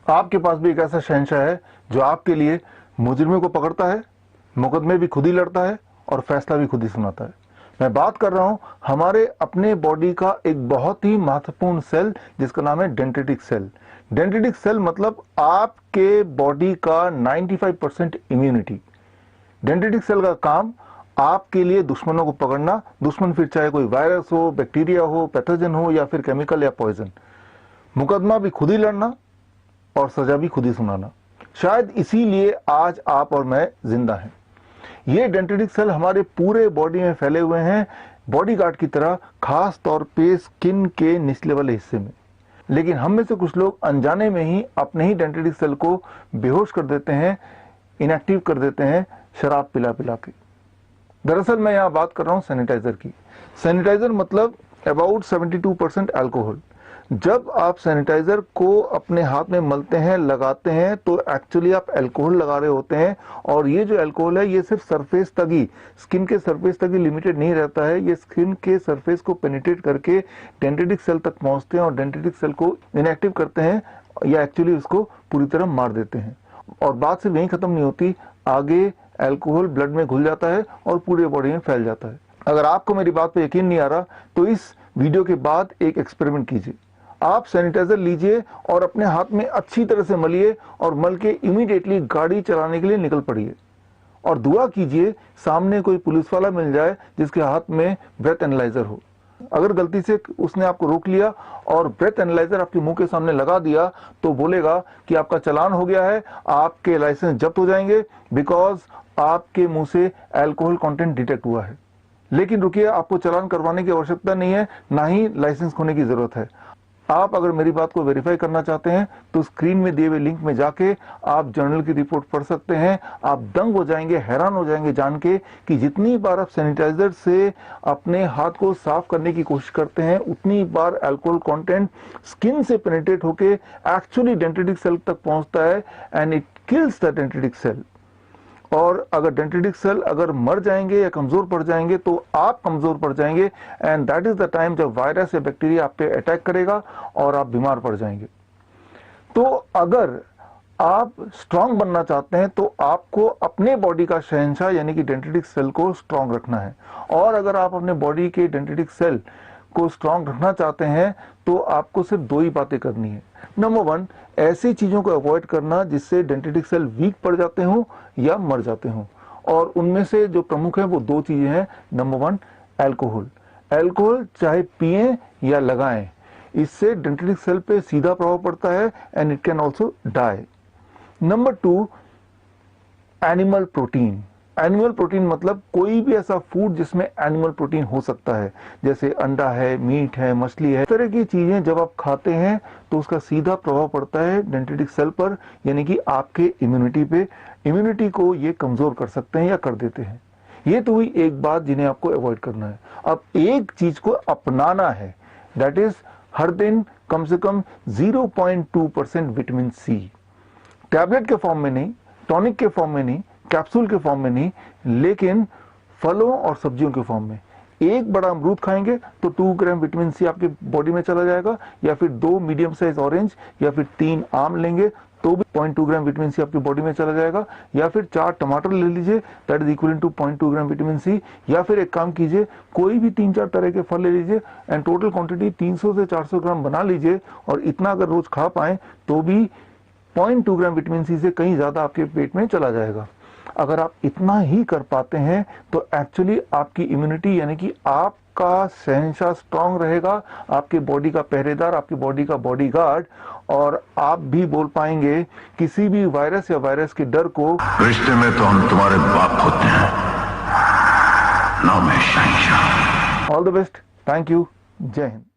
आपके पास भी एक ऐसा शहंशाह है जो आपके लिए मुजरिमों को पकड़ता है, मुकदमे भी खुद ही लड़ता है और फैसला भी खुद ही सुनाता है। मैं बात कर रहा हूं हमारे अपने बॉडी का एक बहुत ही महत्वपूर्ण सेल जिसका नाम है डेंड्रिटिक सेल। डेंड्रिटिक सेल मतलब आपके बॉडी का 95% इम्यूनिटी। डेंड्रिटिक सेल का काम आपके लिए दुश्मनों को पकड़ना, दुश्मन फिर चाहे कोई वायरस हो, बैक्टीरिया हो, पैथोजन हो या फिर केमिकल या पॉइजन। मुकदमा भी खुद ही लड़ना और सजा भी खुद ही सुनाना। शायद इसीलिए आज आप और मैं जिंदा हैं। ये डेंड्रिटिक सेल हमारे पूरे बॉडी में फैले हुए हैं, बॉडीगार्ड की तरह, खास तौर पे स्किन के निचले वाले हिस्से में। लेकिन हम में से कुछ लोग अनजाने में ही अपने ही डेंड्रिटिक सेल को बेहोश कर देते हैं, इनएक्टिव कर देते हैं शराब पिला पिला के। दरअसल मैं यहां बात कर रहा हूं सैनिटाइजर की। सैनिटाइजर मतलब अबाउट 72% अल्कोहल। जब आप सैनिटाइजर को अपने हाथ में मलते हैं, लगाते हैं, तो एक्चुअली आप अल्कोहल लगा रहे होते हैं। और ये जो अल्कोहल है ये सिर्फ सरफेस तक ही, स्किन के सरफेस तक ही लिमिटेड नहीं रहता है। ये स्किन के सरफेस को पेनिट्रेट करके डेंड्रिटिक सेल तक पहुंचते हैं और डेंड्रिटिक सेल को इनएक्टिव करते हैं या एक्चुअली उसको पूरी तरह मार देते हैं। और बात सिर्फ यहीं खत्म नहीं होती, आगे अल्कोहल ब्लड में घुल जाता है और पूरे बॉडी में फैल जाता है। अगर आपको मेरी बात पे यकीन नहीं आ रहा तो इस वीडियो के बाद एक एक्सपेरिमेंट कीजिए। आप सैनिटाइजर लीजिए और अपने हाथ में अच्छी तरह से मलिए और मल के इमीडिएटली गाड़ी चलाने के लिए निकल पड़िए। और दुआ कीजिए सामने कोई पुलिस वाला मिल जाए जिसके हाथ में ब्रेथ एनालाइजर हो। अगर गलती से उसने आपको रोक लिया और ब्रेथ एनालाइजर आपके मुंह के सामने लगा दिया तो बोलेगा कि आपका चालान हो गया है, आपके लाइसेंस जब्त हो जाएंगे, बिकॉज आपके मुंह से अल्कोहल कंटेंट डिटेक्ट हुआ है। लेकिन रुकिए, आपको चालान करवाने की आवश्यकता नहीं है, ना ही लाइसेंस खोने की जरूरत है। आप अगर मेरी बात को वेरीफाई करना चाहते हैं तो स्क्रीन में दिए हुए लिंक में जाके आप जर्नल की रिपोर्ट पढ़ सकते हैं। आप दंग हो जाएंगे, हैरान हो जाएंगे जान के कि जितनी बार आप सैनिटाइजर से अपने हाथ को साफ करने की कोशिश करते हैं उतनी बार अल्कोहल कंटेंट स्किन से पेनिट्रेट होके एक्चुअली डेंड्रिटिक सेल तक पहुंचता है and it kills the dendritic cell. और अगर डेंड्रिटिक सेल अगर मर जाएंगे या कमजोर पड़ जाएंगे तो आप कमजोर पड़ जाएंगे and that is the time जब वायरस या बैक्टीरिया आप पे अटैक करेगा और आप बीमार पड़ जाएंगे। तो अगर आप स्ट्रांग बनना चाहते हैं तो आपको अपने बॉडी का शहंशाह यानी कि डेंड्रिटिक सेल को स्ट्रांग रखना है। और अगर आप अपने बॉडी के डेंड्रिटिक सेल को स्ट्रांग रखना चाहते हैं तो आपको सिर्फ दो ही बातें करनी है। नंबर 1, ऐसी चीजों को अवॉइड करना जिससे डेंड्रिटिक सेल वीक पड़ जाते हों या मर जाते हों। और उनमें से जो प्रमुख है वो दो चीजें हैं। Number 1, alcohol. अल्कोहल चाहे पिएं या लगाएं, इससे डेंड्रिटिक सेल पे सीधा प्रभाव पड़ता है and it can also die. Number 2, animal protein. Animal protein मतलब कोई भी ऐसा फूड जिसमें एनिमल प्रोटीन हो सकता है, जैसे अंडा है, मीट है, मछली है। इस तरह की चीजें जब आप खाते हैं तो उसका सीधा प्रभाव पड़ता है डेंड्रिटिक सेल पर, यानी कि आपके इम्यूनिटी पे। इम्यूनिटी को ये कमजोर कर सकते हैं या कर देते हैं। ये तो हुई एक बात जिन्हें आपको अवॉइड करना है। अब एक चीज को अपनाना है, दैट इज हर दिन कम से कम 0.2% विटामिन सी। टैबलेट के फॉर्म में नहीं, टॉनिक के फॉर्म में नहीं, कैप्सूल के फॉर्म में नहीं, लेकिन फलों और सब्जियों के फॉर्म में। एक बड़ा अमरूद खाएंगे तो 2 ग्राम विटामिन सी आपके बॉडी में चला जाएगा, या फिर 2 मीडियम साइज ऑरेंज या फिर 3 आम लेंगे तो भी 0.2 ग्राम विटामिन सी आपकी बॉडी में चला जाएगा, या फिर 4 टमाटर ले लीजिए, that is equal to 0.2 gram vitamin C. या फिर एक काम कीजिए, कोई भी 3-4 तरह के फल ले लीजिए एंड टोटल क्वांटिटी 300 से 400 ग्राम बना लीजिए, और इतना अगर रोज खा पाए तो भी 0.2 ग्राम विटामिन सी से कहीं ज्यादा आपके पेट में चला जाएगा। अगर आप इतना ही कर पाते हैं तो एक्चुअली आपकी इम्यूनिटी यानी कि आपका शहंशाह स्ट्रांग रहेगा, आपके बॉडी का पहरेदार, आपकी बॉडी का बॉडीगार्ड, और आप भी बोल पाएंगे किसी भी वायरस या वायरस के डर को। रिश्ते में तो हम तुम्हारे बाप होते हैं, नाम है शहंशाह। All the best, thank you, जय हिंद।